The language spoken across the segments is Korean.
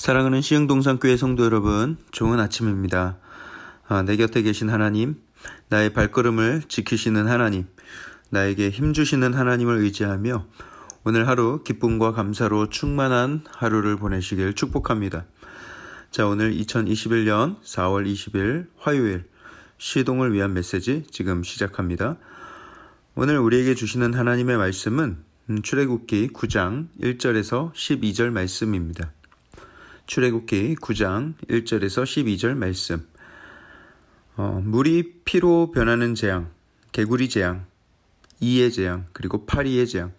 사랑하는 시흥동산교회 성도 여러분, 좋은 아침입니다. 내 곁에 계신 하나님, 나의 발걸음을 지키시는 하나님, 나에게 힘주시는 하나님을 의지하며 오늘 하루 기쁨과 감사로 충만한 하루를 보내시길 축복합니다. 자, 오늘 2021년 4월 20일 화요일 시동을 위한 메시지 지금 시작합니다. 오늘 우리에게 주시는 하나님의 말씀은 출애굽기 9장 1절에서 12절 말씀입니다. 출애굽기 9장 1절에서 12절 말씀. 물이 피로 변하는 재앙, 개구리 재앙, 이의 재앙, 그리고 파리의 재앙.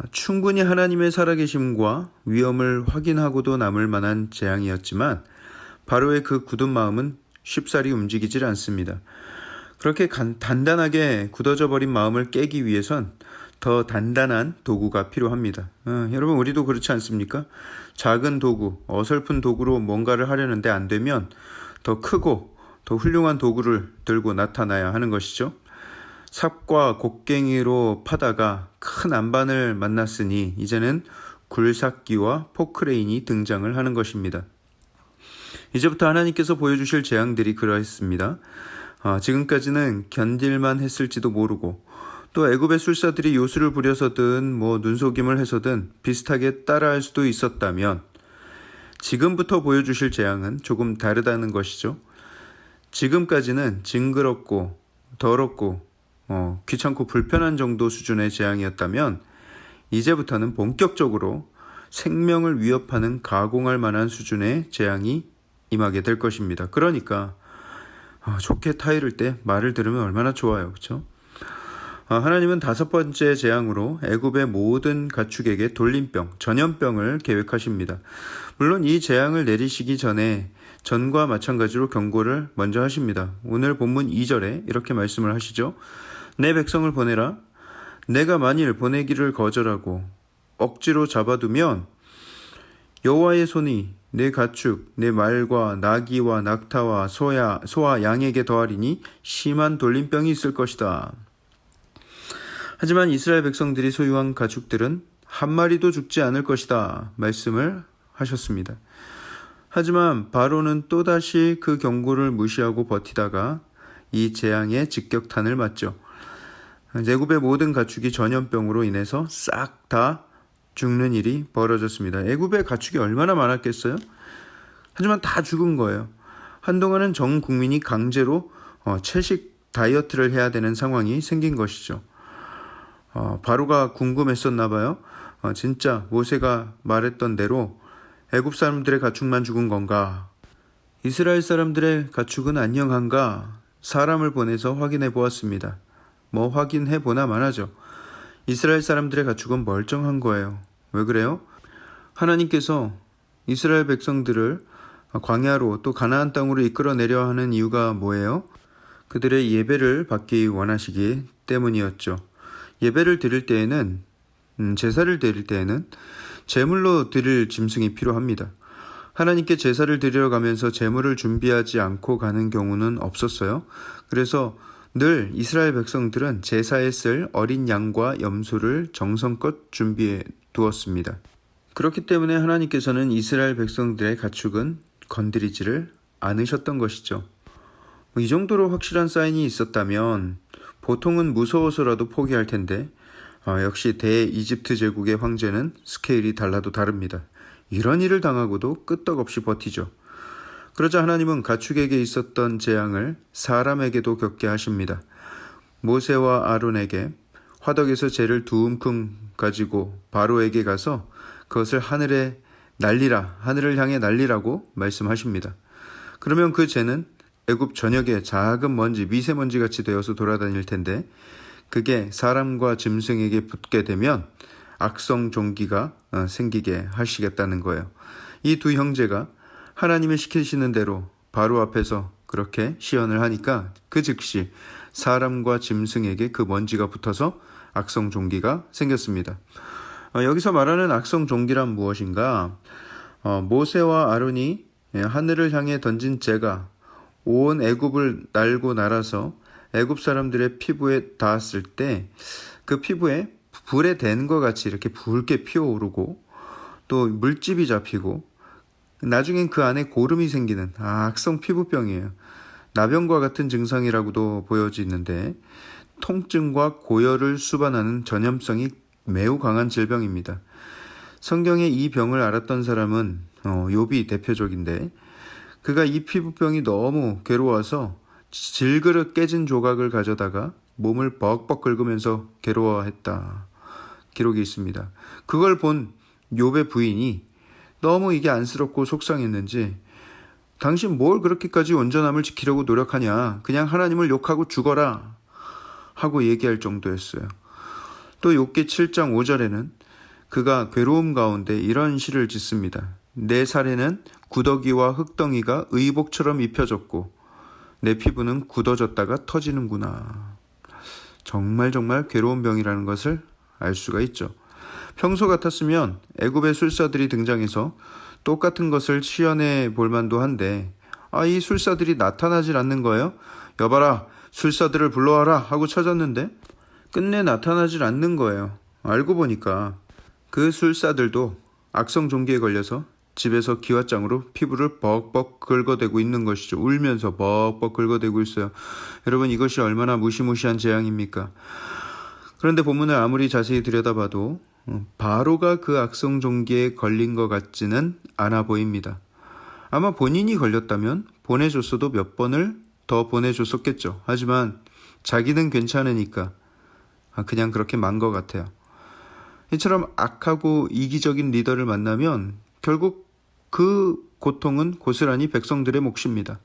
충분히 하나님의 살아계심과 위엄을 확인하고도 남을 만한 재앙이었지만 바로의 그 굳은 마음은 쉽사리 움직이질 않습니다. 그렇게 단단하게 굳어져 버린 마음을 깨기 위해선 더 단단한 도구가 필요합니다. 여러분, 우리도 그렇지 않습니까? 작은 도구, 어설픈 도구로 뭔가를 하려는데 안 되면 더 크고 더 훌륭한 도구를 들고 나타나야 하는 것이죠. 삽과 곡괭이로 파다가 큰 안반을 만났으니 이제는 굴삭기와 포크레인이 등장을 하는 것입니다. 이제부터 하나님께서 보여주실 재앙들이 그러했습니다. 지금까지는 견딜만 했을지도 모르고 또 애굽의 술사들이 요술을 부려서든 눈속임을 해서든 비슷하게 따라할 수도 있었다면 지금부터 보여주실 재앙은 조금 다르다는 것이죠. 지금까지는 징그럽고 더럽고 귀찮고 불편한 정도 수준의 재앙이었다면 이제부터는 본격적으로 생명을 위협하는 가공할 만한 수준의 재앙이 임하게 될 것입니다. 그러니까 좋게 타이를 때 말을 들으면 얼마나 좋아요, 그렇죠? 하나님은 5번째 재앙으로 애굽의 모든 가축에게 돌림병, 전염병을 계획하십니다. 물론 이 재앙을 내리시기 전에 전과 마찬가지로 경고를 먼저 하십니다. 오늘 본문 2절에 이렇게 말씀을 하시죠. 내 백성을 보내라. 내가 만일 보내기를 거절하고 억지로 잡아두면 여호와의 손이 내 가축, 내 말과 나귀와 낙타와 소와 양에게 더하리니 심한 돌림병이 있을 것이다. 하지만 이스라엘 백성들이 소유한 가축들은 한 마리도 죽지 않을 것이다 말씀을 하셨습니다. 하지만 바로는 또다시 그 경고를 무시하고 버티다가 이 재앙의 직격탄을 맞죠. 애굽의 모든 가축이 전염병으로 인해서 싹 다 죽는 일이 벌어졌습니다. 애굽의 가축이 얼마나 많았겠어요? 하지만 다 죽은 거예요. 한동안은 전 국민이 강제로 채식 다이어트를 해야 되는 상황이 생긴 것이죠. 바로가 궁금했었나 봐요. 진짜 모세가 말했던 대로 애굽 사람들의 가축만 죽은 건가? 이스라엘 사람들의 가축은 안녕한가? 사람을 보내서 확인해 보았습니다. 확인해 보나 마나죠. 이스라엘 사람들의 가축은 멀쩡한 거예요. 왜 그래요? 하나님께서 이스라엘 백성들을 광야로 또 가나안 땅으로 이끌어내려 하는 이유가 뭐예요? 그들의 예배를 받기 원하시기 때문이었죠. 예배를 드릴 때에는 제사를 드릴 때에는 제물로 드릴 짐승이 필요합니다. 하나님께 제사를 드리러 가면서 제물을 준비하지 않고 가는 경우는 없었어요. 그래서 늘 이스라엘 백성들은 제사에 쓸 어린 양과 염소를 정성껏 준비해 두었습니다. 그렇기 때문에 하나님께서는 이스라엘 백성들의 가축은 건드리지를 않으셨던 것이죠. 이 정도로 확실한 사인이 있었다면 보통은 무서워서라도 포기할 텐데 역시 대이집트 제국의 황제는 스케일이 달라도 다릅니다. 이런 일을 당하고도 끄떡없이 버티죠. 그러자 하나님은 가축에게 있었던 재앙을 사람에게도 겪게 하십니다. 모세와 아론에게 화덕에서 재를 두 움큼 가지고 바로에게 가서 그것을 하늘을 향해 날리라고 말씀하십니다. 그러면 그 재는 애굽 전역에 작은 먼지, 미세먼지같이 되어서 돌아다닐 텐데 그게 사람과 짐승에게 붙게 되면 악성 종기가 생기게 하시겠다는 거예요. 이 두 형제가 하나님이 시키시는 대로 바로 앞에서 그렇게 시연을 하니까 그 즉시 사람과 짐승에게 그 먼지가 붙어서 악성 종기가 생겼습니다. 여기서 말하는 악성 종기란 무엇인가? 모세와 아론이 하늘을 향해 던진 재가 온 애굽을 날고 날아서 애굽 사람들의 피부에 닿았을 때 그 피부에 불에 댄 것 같이 이렇게 붉게 피어오르고 또 물집이 잡히고 나중엔 그 안에 고름이 생기는 악성 피부병이에요. 나병과 같은 증상이라고도 보여지는데 통증과 고열을 수반하는 전염성이 매우 강한 질병입니다. 성경에 이 병을 앓았던 사람은 욥이 대표적인데 그가 이 피부병이 너무 괴로워서 질그릇 깨진 조각을 가져다가 몸을 벅벅 긁으면서 괴로워했다. 기록이 있습니다. 그걸 본 욥의 부인이 너무 이게 안쓰럽고 속상했는지 당신 뭘 그렇게까지 온전함을 지키려고 노력하냐. 그냥 하나님을 욕하고 죽어라. 하고 얘기할 정도였어요. 또 욥기 7장 5절에는 그가 괴로움 가운데 이런 시를 짓습니다. 내 살에는 구더기와 흙덩이가 의복처럼 입혀졌고 내 피부는 굳어졌다가 터지는구나. 정말 괴로운 병이라는 것을 알 수가 있죠. 평소 같았으면 애굽의 술사들이 등장해서 똑같은 것을 시연해 볼 만도 한데 이 술사들이 나타나질 않는 거예요. 여봐라, 술사들을 불러와라 하고 찾았는데 끝내 나타나질 않는 거예요. 알고 보니까 그 술사들도 악성 종기에 걸려서 집에서 기왓장으로 피부를 벅벅 긁어대고 있는 것이죠. 울면서 벅벅 긁어대고 있어요. 여러분, 이것이 얼마나 무시무시한 재앙입니까? 그런데 본문을 아무리 자세히 들여다봐도 바로가 그 악성 종기에 걸린 것 같지는 않아 보입니다. 아마 본인이 걸렸다면 보내줬어도 몇 번을 더 보내줬었겠죠. 하지만 자기는 괜찮으니까 그냥 그렇게 만 것 같아요. 이처럼 악하고 이기적인 리더를 만나면 결국 그 고통은 고스란히 백성들의 몫입니다.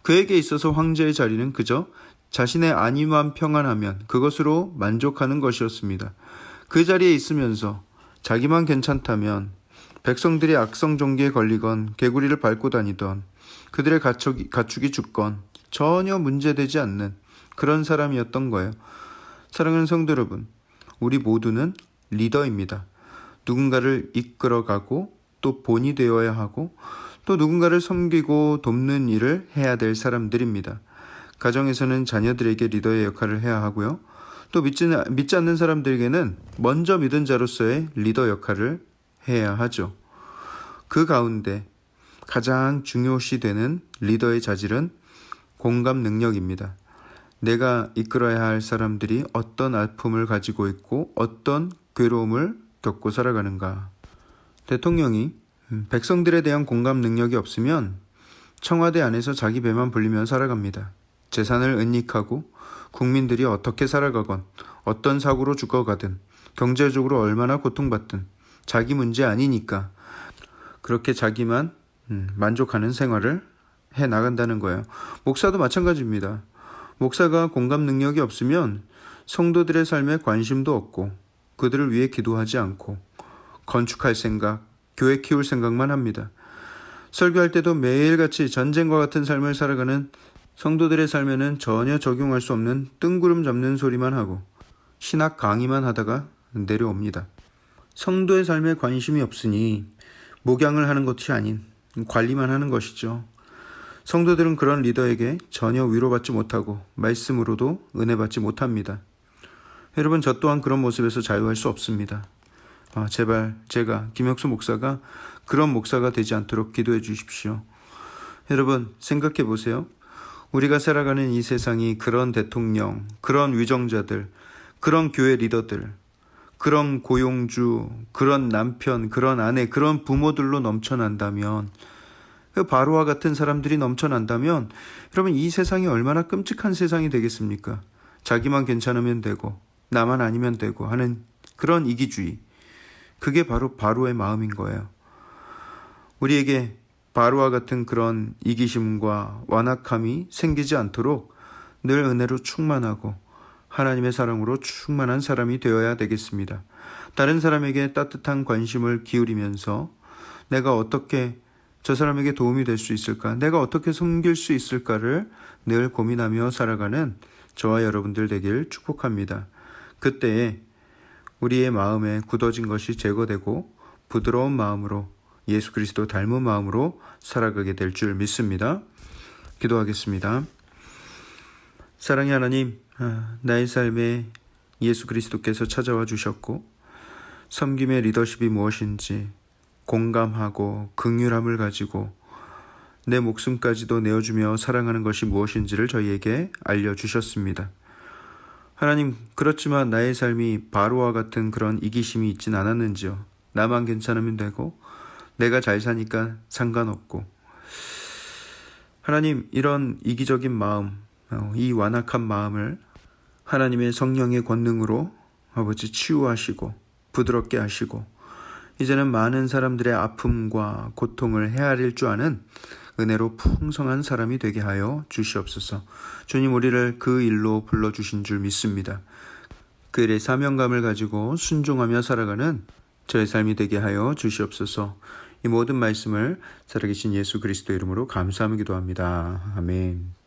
그에게 있어서 황제의 자리는 그저 자신의 안위만 평안하면 그것으로 만족하는 것이었습니다. 그 자리에 있으면서 자기만 괜찮다면 백성들이 악성 종기에 걸리건 개구리를 밟고 다니던 그들의 가축이 죽건 전혀 문제되지 않는 그런 사람이었던 거예요. 사랑하는 성도 여러분, 우리 모두는 리더입니다. 누군가를 이끌어가고 또 본이 되어야 하고 또 누군가를 섬기고 돕는 일을 해야 될 사람들입니다. 가정에서는 자녀들에게 리더의 역할을 해야 하고요. 또 믿지 않는 사람들에게는 먼저 믿은 자로서의 리더 역할을 해야 하죠. 그 가운데 가장 중요시되는 리더의 자질은 공감 능력입니다. 내가 이끌어야 할 사람들이 어떤 아픔을 가지고 있고 어떤 괴로움을 겪고 살아가는가. 대통령이 백성들에 대한 공감 능력이 없으면 청와대 안에서 자기 배만 불리며 살아갑니다. 재산을 은닉하고 국민들이 어떻게 살아가건 어떤 사고로 죽어가든 경제적으로 얼마나 고통받든 자기 문제 아니니까 그렇게 자기만 만족하는 생활을 해나간다는 거예요. 목사도 마찬가지입니다. 목사가 공감 능력이 없으면 성도들의 삶에 관심도 없고 그들을 위해 기도하지 않고 건축할 생각, 교회 키울 생각만 합니다. 설교할 때도 매일같이 전쟁과 같은 삶을 살아가는 성도들의 삶에는 전혀 적용할 수 없는 뜬구름 잡는 소리만 하고 신학 강의만 하다가 내려옵니다. 성도의 삶에 관심이 없으니 목양을 하는 것이 아닌 관리만 하는 것이죠. 성도들은 그런 리더에게 전혀 위로받지 못하고 말씀으로도 은혜받지 못합니다. 여러분, 저 또한 그런 모습에서 자유할 수 없습니다. 제발 제가 김혁수 목사가 그런 목사가 되지 않도록 기도해 주십시오. 여러분, 생각해 보세요. 우리가 살아가는 이 세상이 그런 대통령, 그런 위정자들, 그런 교회 리더들, 그런 고용주, 그런 남편, 그런 아내, 그런 부모들로 넘쳐난다면, 그 바로와 같은 사람들이 넘쳐난다면 여러분, 이 세상이 얼마나 끔찍한 세상이 되겠습니까? 자기만 괜찮으면 되고 나만 아니면 되고 하는 그런 이기주의, 그게 바로 바로의 마음인 거예요. 우리에게 바로와 같은 그런 이기심과 완악함이 생기지 않도록 늘 은혜로 충만하고 하나님의 사랑으로 충만한 사람이 되어야 되겠습니다. 다른 사람에게 따뜻한 관심을 기울이면서 내가 어떻게 저 사람에게 도움이 될 수 있을까? 내가 어떻게 섬길 수 있을까를 늘 고민하며 살아가는 저와 여러분들 되길 축복합니다. 그때에 우리의 마음에 굳어진 것이 제거되고 부드러운 마음으로 예수 그리스도 닮은 마음으로 살아가게 될 줄 믿습니다. 기도하겠습니다. 사랑의 하나님, 나의 삶에 예수 그리스도께서 찾아와 주셨고 섬김의 리더십이 무엇인지 공감하고 긍휼함을 가지고 내 목숨까지도 내어주며 사랑하는 것이 무엇인지를 저희에게 알려주셨습니다. 하나님, 그렇지만 나의 삶이 바로와 같은 그런 이기심이 있진 않았는지요. 나만 괜찮으면 되고 내가 잘 사니까 상관없고. 하나님, 이런 이기적인 마음, 이 완악한 마음을 하나님의 성령의 권능으로 아버지 치유하시고 부드럽게 하시고 이제는 많은 사람들의 아픔과 고통을 헤아릴 줄 아는 은혜로 풍성한 사람이 되게 하여 주시옵소서. 주님, 우리를 그 일로 불러주신 줄 믿습니다. 그 일의 사명감을 가지고 순종하며 살아가는 저의 삶이 되게 하여 주시옵소서. 이 모든 말씀을 살아계신 예수 그리스도 이름으로 감사하며 기도합니다. 아멘.